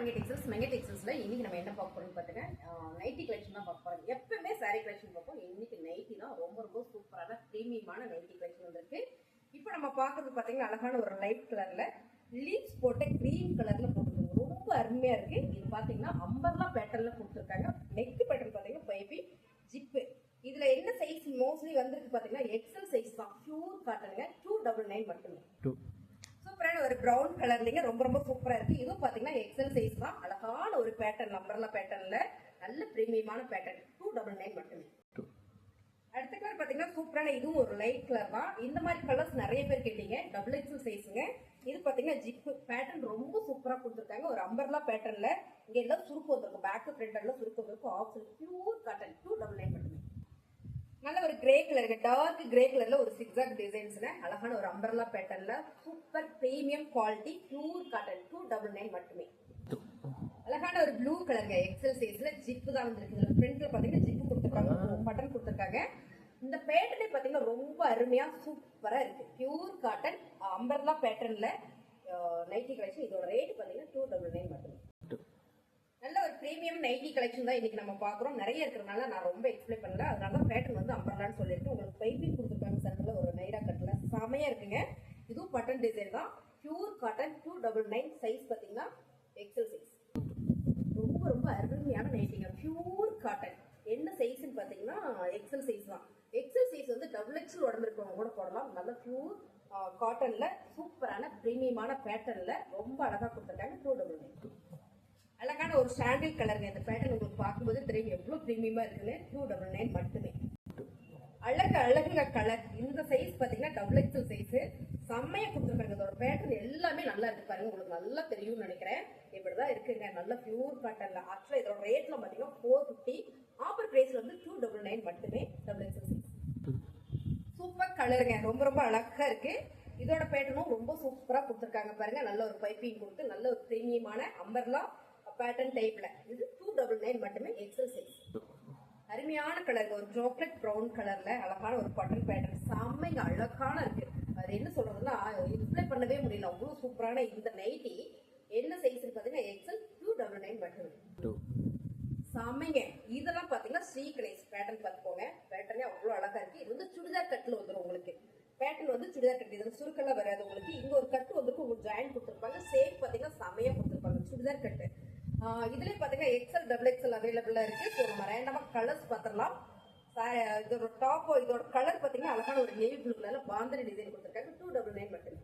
மங்கை டெக்ஸ்டைல்ஸ்ல இன்னைக்கு நம்ம என்ன பார்க்க போறோம்னு பாத்துங்க, நைட்டி கலெக்ஷன் தான் பார்க்க போறோம். எப்பவுமே சாரி கலெக்ஷன் பார்ப்போம். இன்னைக்கு நைட்டி தான் ரொம்ப சூப்பரான பிரீமியமான நைட்டி கலெக்ஷன் வந்திருக்கு. இப்போ நம்ம பார்க்கறது பாத்தீங்கன்னா அழகான ஒரு லைட் கலர்ல லீவ்ஸ் போட்ட கிரீம் கலர்ல போட்டுருக்காங்க. ரொம்ப அருமையா இருக்கு. இது பாத்தீங்கன்னா அம்பர்லா பேட்டர்ன்ல கொடுத்துருக்காங்க. நெக் பேட்டர்ன் பாத்தீங்கன்னா பைப்பி ஜிப்பு. இதுல என்ன சைஸ் மோஸ்ட்லி வந்திருக்கு பாத்தீங்கன்னா எக்ஸல் சைஸ் தான். பியூர் காட்டனுங்க. 299 மட்டுமே. சூப்பரான ஒரு பிரவுன் கலர்லங்க ரொம்ப சூப்பரா இருக்கு. இதுவும் பாத்தீங்கன்னா எக்ஸல் சைஸ் தான். அழகான ஒரு பேட்டர்ன் அம்பர்லா பேட்டர்ன்ல நல்ல பிரீமியமான பேட்டர்ன். 299 மட்டுமே. அடுத்த கலர் பாத்தீங்கன்னா சூப்பரான இதுவும் ஒரு லைட் கலர் தான். இந்த மாதிரி கலர்ஸ் நிறைய பேர் கேட்டீங்க. டபுள் எக்ஸல் சைஸுங்க. இது பாத்தீங்கன்னா ஜிப் பேட்டர்ன் ரொம்ப சூப்பரா கொடுத்துருக்காங்க. ஒரு அம்பர்லா பேட்டர்ன்ல இங்க எல்லாம் சுருக்கு வந்திருக்கும். பேக் ஃப்ரண்ட் எல்லாம் சுருக்கு வந்திருக்கும். Of pure cotton. 299 மட்டுமே. நல்ல ஒரு கிரே கலருக்கு டார்க் கிரே கலர்ல ஒரு சிக்ஸாக் டிசைன்ஸ்ல அழகான ஒரு அம்பர்லா பேட்டர்ன்ல super premium quality pure cotton. 299 மட்டுமே. அழகான ஒரு ப்ளூ கலருங்க. எக்ஸல் சைஸ்ல ஜிப்பு தான் வந்திருக்கு. இதுல ஃப்ரண்ட்ல பாத்தீங்கன்னா ஜிப்பு கொடுத்துருக்காங்க, பட்டன் கொடுத்துருக்காங்க. இந்த பேட்டர்னே பாத்தீங்கன்னா ரொம்ப அருமையா சூப்பரா இருக்கு. பியூர் காட்டன் அம்பர்லா பேட்டர்ன்ல நைட்டி கலெக்ஷன். இதோட ரேட் பாத்தீங்கன்னா 299 மட்டுமே. நல்ல ஒரு பிரீமியம் நைட்டி கலெக்ஷன் தான் இன்னைக்கு நம்ம பாக்குறோம். நிறைய இருக்கிறதுனால நான் ரொம்ப எக்ஸ்பிளைன் பண்ணல. அதனால தான் பேட்டர்ன் வந்து அம்பர்லான்னு சொல்லிட்டு உங்களுக்கு பைப்பிங் கொடுத்துருக்காங்க. சர்க்கிள் ஒரு நைரா கட்ல செமையா இருக்குங்க. இதுவும் பட்டன் டிசைன் தான். Pure cotton. 299 சைஸ் பாத்தீங்கன்னா எக்ஸல் சைஸ். ரொம்ப அருமையான நைட்டிங்க. Pure cotton. என்ன சைஸ்ன்னு பாத்தீங்கன்னா எக்ஸல் சைஸ் தான். எக்ஸல் சைஸ் வந்து டபுள் எக்ஸல் உடம்பு இருக்கவங்க கூட போடலாம். நல்ல பியூர் காட்டன்ல சூப்பரான பிரீமியமான பேட்டர்ன்ல ரொம்ப அழகா கொடுத்துருக்காங்க. 299. அழகான ஒரு சாண்டில் கலருங்க. இந்த பேட்டர்ன் உங்களுக்கு பார்க்கும்போது தெரியும் எவ்வளவு பிரீமியமா இருக்குன்னு. 299 மட்டுமே. அழகுங்க கலர். இந்த சைஸ் பாத்தீங்கன்னா டபுள் எக்ஸல் சைஸ். செம்மையா கொடுத்துருக்காங்க. இதோட பேட்டர்ன் எல்லாமே நல்லா இருக்கு பாருங்க. உங்களுக்கு நல்லா தெரியும்னு நினைக்கிறேன். இப்படிதான் இருக்குங்க. நல்ல பியூர் காட்டன்ல. ஆக்சுவலா இதோட ரேட்ல பாத்தீங்கன்னா 450. ஆஃபர் பிரைஸ்ல வந்து 299 மட்டுமே. Double XL size. சூப்பர் கலருங்க. ரொம்ப அழகா இருக்கு. இதோட பேட்டர்னும் ரொம்ப சூப்பரா கொடுத்துருக்காங்க பாருங்க. நல்ல ஒரு பைப்பிங் கொடுத்து நல்ல ஒரு பிரீமியமான அம்பர்லா பேட்டர்ன் டைப்ல. இது 299 மட்டுமே. XL size. அருமையான கலர். ஒரு சாக்லேட் பிரவுன் கலர்ல அழகான ஒரு பட்டன் பேட்டர்ன். செம்மைங்க அழகான இருக்கு. அது என்ன சொல்றதுன்னா டிஸ்பிளே பண்ணவே முடியல. அவ்வளவு சூப்பரான இந்த நைட்டி என்ன சைஸ் பாத்தீங்கன்னா எக்ஸல். 299 மட்டுமே. செம்மைங்க. இதெல்லாம் பாத்தீங்கன்னா சீக்வென்ஸ் பேட்டர்ன் பார்த்துக்கோங்க. பேட்டர்னே அவ்வளவு அழகா இருக்கு. இது வந்து சுடிதார் கட்ல வந்துடும் உங்களுக்கு. பேட்டர்ன் வந்து சுடிதார் கட். இதுல சுருக்கெல்லாம் வராது உங்களுக்கு. இங்க ஒரு கட்டு வந்து உங்களுக்கு ஜாயின் கொடுத்துருப்பாங்க. சேஃப் பாத்தீங்கன்னா செமையா கொடுத்துருப்பாங்க. சுடிதார் கட்டு. இதுலயே பாத்தீங்கன்னா எக்ஸல் டபுள் எக்ஸல் அவைலபிளா இருக்கு. ஸோ நம்ம ரேண்டமா கலர்ஸ் பார்த்துடலாம். இதோட டாப் இதோட கலர் பாத்தீங்கன்னா அழகான ஒரு நேவி ப்ளூ கலர்ல பாந்தரி டிசைன் கொடுத்துருக்காங்க. 299 மட்டுமே.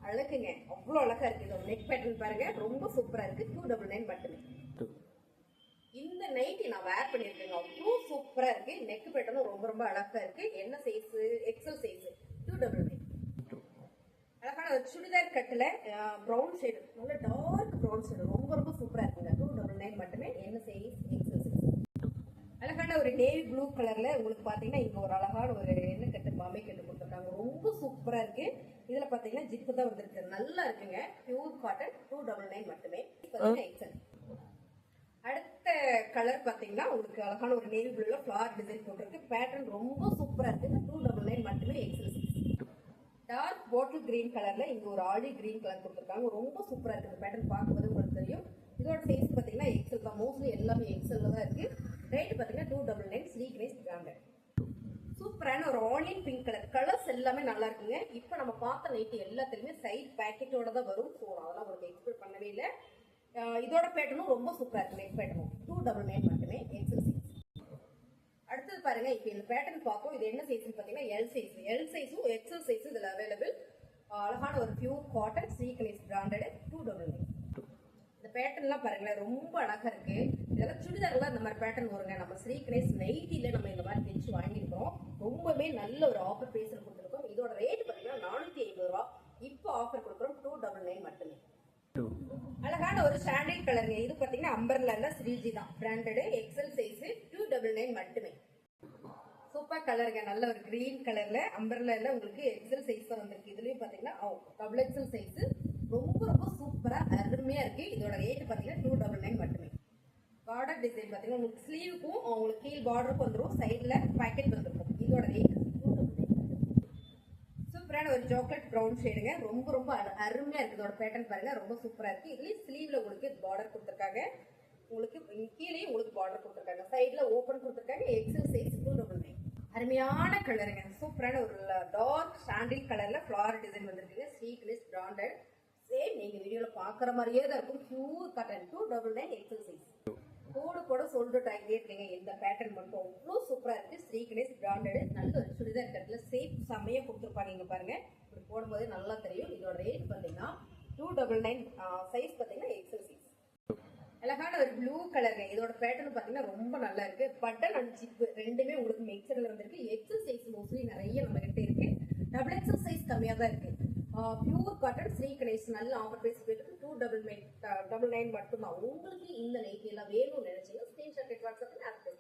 அழகுங்க. அவ்வளவு அழகா இருக்கு. இதோட நெக் பேட்டர்ன் பாருங்க. ரொம்ப சூப்பரா இருக்கு. 299 மட்டுமே. இந்த நைட்டி நான் வேர் பண்ணிருக்கேங்க. அவ்வளவு சூப்பரா இருக்கு. நெக் பேட்டர்னும் ரொம்ப அழகா இருக்கு. என்ன சைஸ்? XL size. 299. அழகான ஒரு சுடிதார் கட்டுல ப்ரௌன் ஷேடு. நல்ல டார்க் ப்ரௌன் ஷேடு. ரொம்ப சூப்பரா இருக்குங்க. 299 மட்டுமே. என்ன சைஸ்? XL size. அழகான ஒரு நேவி ப்ளூ கலர்ல உங்களுக்கு பாத்தீங்கன்னா இங்க ஒரு அழகான ஒரு என்ன கட்டு மாமை கட்டு கொடுத்துருக்காங்க. ரொம்ப சூப்பரா இருக்கு. இதுல பாத்தீங்கன்னா ஜிப்பு தான் வந்திருக்கு. நல்லா இருக்குங்க. Pure cotton. 299 மட்டுமே. எக்ஸல். அடுத்த கலர் பாத்தீங்கன்னா உங்களுக்கு அழகான ஒரு நேவி ப்ளூல ஃபிளவர் டிசைன் போட்டிருக்கு. பேட்டர்ன் ரொம்ப சூப்பரா இருக்கு. 299 மட்டுமே. XL size. Dark bottle green கலர்ல இங்க ஒரு ஆலிவ் கிரீன் கலர் கொடுத்துருக்காங்க. ரொம்ப சூப்பரா இருக்கு. இந்த பேட்டர்ன் பார்க்கும்போது உங்களுக்கு தெரியும். இதோட சைஸ் பாத்தீங்கன்னா எக்ஸல் தான். மோஸ்ட்லி எல்லாமே எக்ஸல்ல தான் இருக்கு. ரேட் பாத்தீங்கன்னா 299. ஸ்லீக்னஸ் பிராண்டட். சூப்பரான ஒரு ஆனியன் பிங்க் கலர். கலர்ஸ் எல்லாமே நல்லா இருக்குங்க. இப்போ நம்ம பார்த்த நைட்டி எல்லாத்துலயுமே சைட் பேக்கெட்டோட தான் வரும். ஸோ அதெல்லாம் உங்களுக்கு எக்ஸ்பெக்ட் பண்ணவே இல்லை. இதோட பேட்டர்னும் ரொம்ப சூப்பரா இருக்கு. நெக் பேட்டர்னும் 299 மட்டுமே. XL size. அடுத்தது பாருங்க. இப்போ இந்த பேட்டர்ன் பார்ப்போம். இது என்ன சைஸ் பாத்தீங்கன்னா எல் சைஸ். எல் சைஸும் எக்ஸல் சைஸும் இதுல அவைலபிள். அழகான ஒரு பியூர் காட்டன் சீக்வென்ஸ் பிராண்டட். 299. இந்த பேட்டர்ன்லாம் பாருங்களேன். ரொம்ப அழகா இருக்கு. இதெல்லாம் சுடிதார்லாம் இந்த மாதிரி பேட்டர்ன் வருங்க. நம்ம சீக்வென்ஸ் நைட்டில நம்ம இந்த மாதிரி தைச்சு வாங்கியிருக்கிறோம். ரொம்பவே நல்ல ஒரு ஆஃபர் பிரைஸ்ல கொடுத்துருக்கோம். இதோட ரேட் பாத்தீங்கன்னா 450 ரூபா. இப்போ ஆஃபர் கொடுக்குறோம். 299 மட்டுமே. அழகான ஒரு சாண்டில் கலருங்க. இது பாத்தீங்கன்னா அம்பர்லால ஸ்ரீஜி தான் பிராண்டட். XL size. 299 மட்டுமே. சூப்பர் கலருங்க. நல்ல ஒரு கிரீன் கலர்ல அம்பர்லால உங்களுக்கு எக்ஸல் சைஸ் தான் வந்திருக்கு. இதுலயும் பாத்தீங்கன்னா டபுள் எக்ஸல் சைஸ். ரொம்ப சூப்பரா அருமையா இருக்கு. இதோட ரேட் பாத்தீங்கன்னா 299 மட்டுமே. பார்டர் டிசைன் பாத்தீங்கன்னா உங்களுக்கு ஸ்லீவுக்கும் உங்களுக்கு கீழ் பார்டருக்கும் வந்துடும். சைட்ல பாக்கெட் வந்துருக்கும். இதோட ரேட் 299. சூப்பரான ஒரு சாக்லேட் ப்ரௌன் ஷேடுங்க. ரொம்ப அருமையா இருக்கு. இதோட பேட்டர்ன் பாருங்க. ரொம்ப சூப்பரா இருக்கு. இதுலயும் ஸ்லீவ்ல உங்களுக்கு பார்டர் பார்டர் கொடுத்துருக்காங்க. உங்களுக்கு கீழே உங்களுக்கு பார்டர் கொடுத்துருக்காங்க. சைடில் ஓப்பன் கொடுத்துருக்காங்க. XL size 299. அருமையான கலருங்க. சூப்பரான ஒரு டார்க் சாண்டில் கலர்ல ஃப்ளார் டிசைன் வந்திருக்குங்க. Sleeveless branded. சேம் நீங்க வீடியோல பாக்குற மாதிரியே தான் இருக்கும். Pure cotton 299 XL size. Code கூட சொல்லிட்டு ஆகிட்டே இருக்கீங்க. இந்த பேட்டர்ன் மட்டும் அவ்வளோ சூப்பரா இருக்கு. ஸ்ரீகணேஷ் பிராண்டட். நல்ல ஒரு சுடிதார் கட்டில சேஃப் செம்மையா கொடுத்துருப்பாங்க. இங்க பாருங்க, இப்படி போடும்போது நல்லா தெரியும். இதோட ரேட் பார்த்தீங்கன்னா 299. சைஸ் பார்த்தீங்கன்னா எக்ஸல் சைஸ். அழகான ஒரு ப்ளூ கலருங்க. இதோட பேட்டர்ன் பார்த்தீங்கன்னா ரொம்ப நல்லா இருக்கு. பட்டன் அண்ட் ஜிப் ரெண்டுமே உங்களுக்கு மிக்சர்ல வந்திருக்கு. எக்ஸல் சைஸ் மோஸ்ட்லி நிறைய நம்ம கிட்ட இருக்கு. டபுள் எக்ஸல் சைஸ் கம்மியா தான் இருக்கு. பியூர் காட்டன் ஸ்ரீகணேஷ் நல்ல ஆஃபர் பிரைஸ் போயிட்டு 299 மட்டும்தான். உங்களுக்கு இந்த நைட்டி எல்லாம் வேணும்னு நினைச்சீங்கன்னா ஸ்கிரீன்ஷாட் எடுத்து வாட்ஸ்அப்ல ஆட் பண்ணி